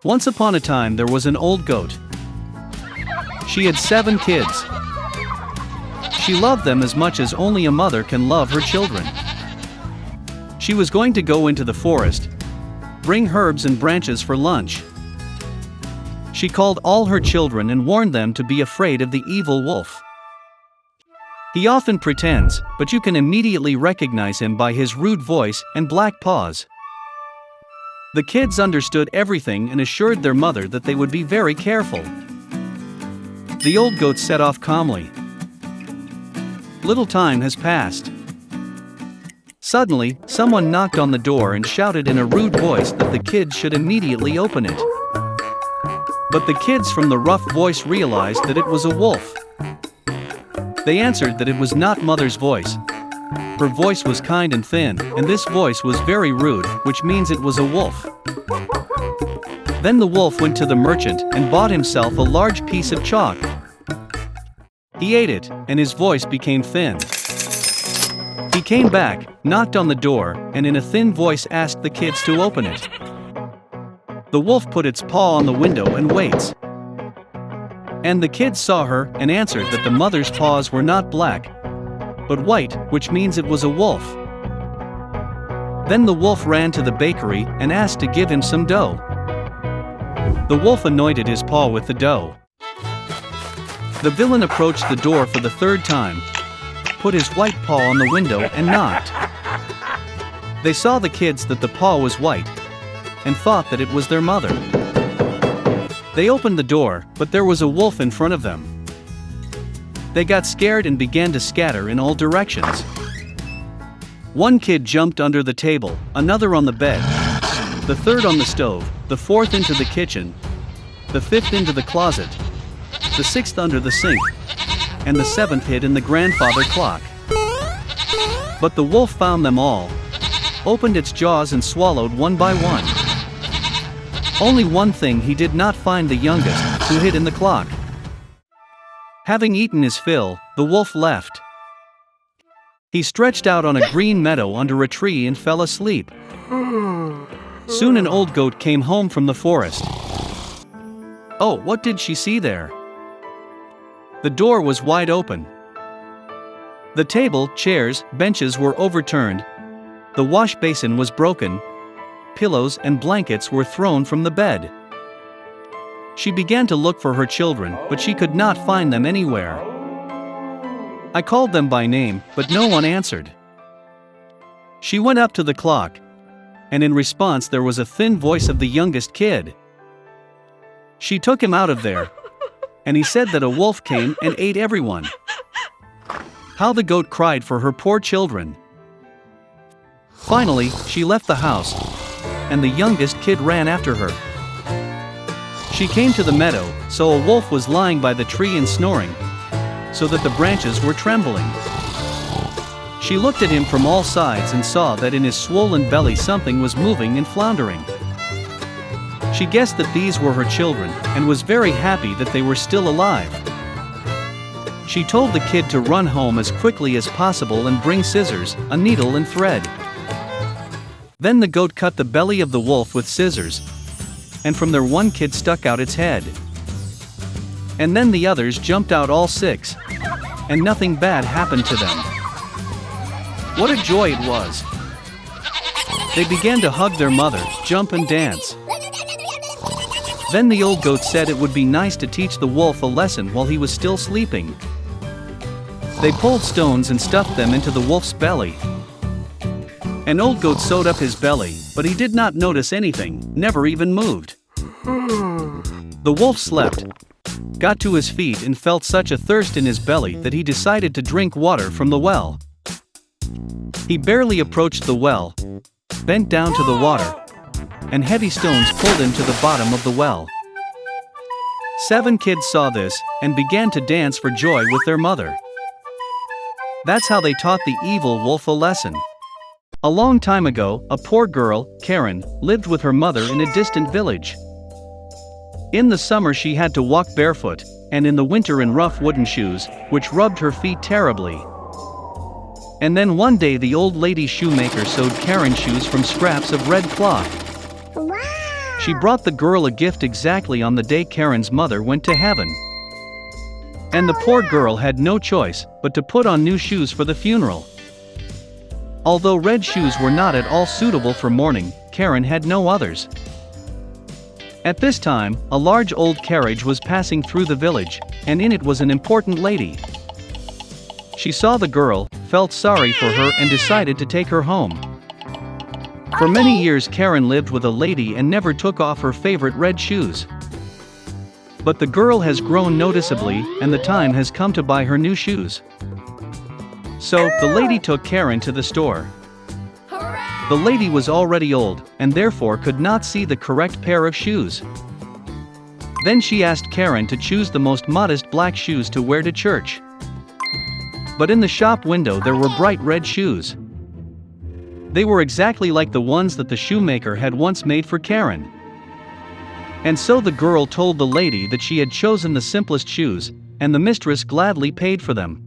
Once upon a time there was an old goat. She had 7 kids. She loved them as much as only a mother can love her children. She was going to go into the forest, bring herbs and branches for lunch. She called all her children and warned them to be afraid of the evil wolf. He often pretends, but you can immediately recognize him by his rude voice and black paws. The kids understood everything and assured their mother that they would be very careful. The old goat set off calmly. Little time has passed. Suddenly, someone knocked on the door and shouted in a rude voice that the kids should immediately open it. But the kids from the rough voice realized that it was a wolf. They answered that it was not mother's voice. Her voice was kind and thin, and this voice was very rude, which means it was a wolf. Then the wolf went to the merchant and bought himself a large piece of chalk. He ate it, and his voice became thin. He came back, knocked on the door, and in a thin voice asked the kids to open it. The wolf put its paw on the window and waits. And the kids saw her and answered that the mother's paws were not black, but white, which means it was a wolf. Then the wolf ran to the bakery and asked to give him some dough. The wolf anointed his paw with the dough. The villain approached the door for the 3rd time, put his white paw on the window and knocked. They saw the kids that the paw was white, and thought that it was their mother. They opened the door, but there was a wolf in front of them. They got scared and began to scatter in all directions. One kid jumped under the table, another on the bed, the 3rd on the stove, the 4th into the kitchen, the 5th into the closet, the 6th under the sink, and the 7th hid in the grandfather clock. But the wolf found them all, opened its jaws and swallowed one by one. Only one thing he did not find: the youngest, who hid in the clock. Having eaten his fill, the wolf left. He stretched out on a green meadow under a tree and fell asleep. Soon an old goat came home from the forest. Oh, what did she see there? The door was wide open. The table, chairs, benches were overturned. The wash basin was broken. Pillows and blankets were thrown from the bed. She began to look for her children, but she could not find them anywhere. I called them by name, but no one answered. She went up to the clock, and in response there was a thin voice of the youngest kid. She took him out of there, and he said that a wolf came and ate everyone. How the goat cried for her poor children. Finally, she left the house, and the youngest kid ran after her. She came to the meadow, so a wolf was lying by the tree and snoring, so that the branches were trembling. She looked at him from all sides and saw that in his swollen belly something was moving and floundering. She guessed that these were her children, and was very happy that they were still alive. She told the kid to run home as quickly as possible and bring scissors, a needle and thread. Then the goat cut the belly of the wolf with scissors, and from there one kid stuck out its head. And then the others jumped out, all 6, and nothing bad happened to them. What a joy it was! They began to hug their mother, jump and dance. Then the old goat said it would be nice to teach the wolf a lesson while he was still sleeping. They pulled stones and stuffed them into the wolf's belly. An old goat sewed up his belly, but he did not notice anything, never even moved. The wolf slept, got to his feet and felt such a thirst in his belly that he decided to drink water from the well. He barely approached the well, bent down to the water, and heavy stones pulled him to the bottom of the well. 7 kids saw this, and began to dance for joy with their mother. That's how they taught the evil wolf a lesson. A long time ago, a poor girl, Karen, lived with her mother in a distant village. In the summer she had to walk barefoot, and in the winter in rough wooden shoes, which rubbed her feet terribly. And then one day the old lady shoemaker sewed Karen's shoes from scraps of red cloth. She brought the girl a gift exactly on the day Karen's mother went to heaven. And the poor girl had no choice but to put on new shoes for the funeral. Although red shoes were not at all suitable for mourning, Karen had no others. At this time, a large old carriage was passing through the village, and in it was an important lady. She saw the girl, felt sorry for her and decided to take her home. For many years Karen lived with a lady and never took off her favorite red shoes. But the girl has grown noticeably, and the time has come to buy her new shoes. So, the lady took Karen to the store. The lady was already old, and therefore could not see the correct pair of shoes. Then she asked Karen to choose the most modest black shoes to wear to church. But in the shop window there were bright red shoes. They were exactly like the ones that the shoemaker had once made for Karen. And so the girl told the lady that she had chosen the simplest shoes, and the mistress gladly paid for them.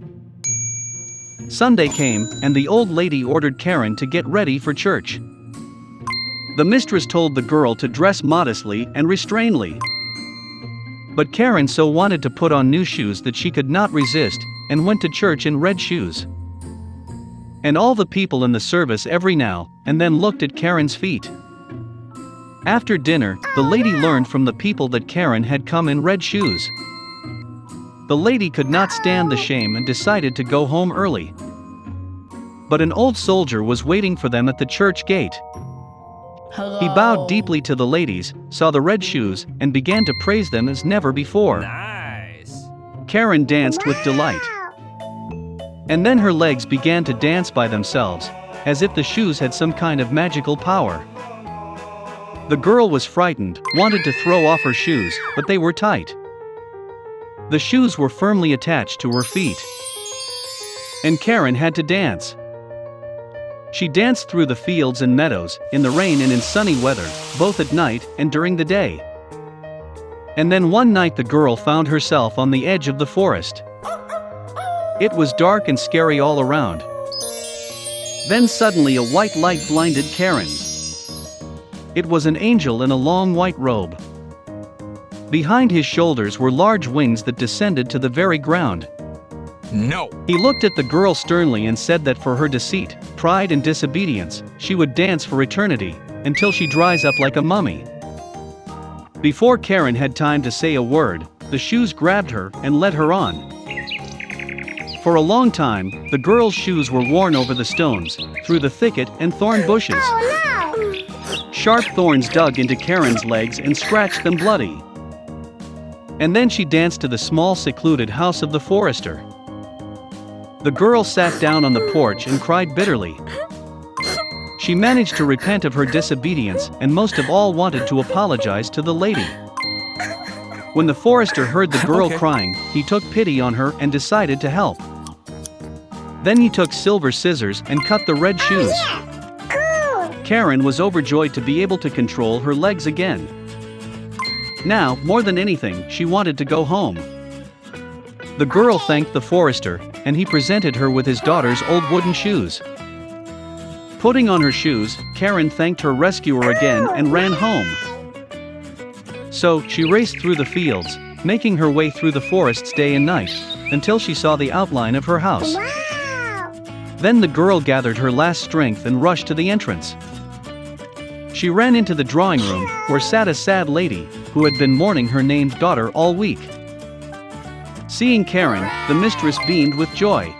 Sunday came, and the old lady ordered Karen to get ready for church. The mistress told the girl to dress modestly and restrainedly. But Karen so wanted to put on new shoes that she could not resist, and went to church in red shoes. And all the people in the service every now and then looked at Karen's feet. After dinner, the lady learned from the people that Karen had come in red shoes. The lady could not stand the shame and decided to go home early. But an old soldier was waiting for them at the church gate. Hello. He bowed deeply to the ladies, saw the red shoes, and began to praise them as never before. Nice. Karen danced with delight. And then her legs began to dance by themselves, as if the shoes had some kind of magical power. The girl was frightened, wanted to throw off her shoes, but they were tight. The shoes were firmly attached to her feet. And Karen had to dance. She danced through the fields and meadows, in the rain and in sunny weather, both at night and during the day. And then one night the girl found herself on the edge of the forest. It was dark and scary all around. Then suddenly a white light blinded Karen. It was an angel in a long white robe. Behind his shoulders were large wings that descended to the very ground. No. He looked at the girl sternly and said that for her deceit, pride and disobedience, she would dance for eternity, until she dries up like a mummy. Before Karen had time to say a word, the shoes grabbed her and led her on. For a long time, the girl's shoes were worn over the stones, through the thicket and thorn bushes. Sharp thorns dug into Karen's legs and scratched them bloody. And then she danced to the small secluded house of the forester. The girl sat down on the porch and cried bitterly. She managed to repent of her disobedience and most of all wanted to apologize to the lady. When the forester heard the girl crying, he took pity on her and decided to help. Then he took silver scissors and cut the red shoes. Karen was overjoyed to be able to control her legs again. Now, more than anything, she wanted to go home. The girl thanked the forester, and he presented her with his daughter's old wooden shoes. Putting on her shoes, Karen thanked her rescuer again and ran home. So, she raced through the fields, making her way through the forests day and night, until she saw the outline of her house. Then the girl gathered her last strength and rushed to the entrance. She ran into the drawing room, where sat a sad lady, who had been mourning her named daughter all week. Seeing Karen, the mistress beamed with joy.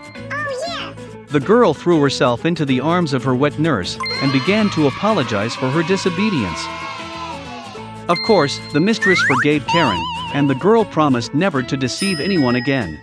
The girl threw herself into the arms of her wet nurse, and began to apologize for her disobedience. Of course, the mistress forgave Karen, and the girl promised never to deceive anyone again.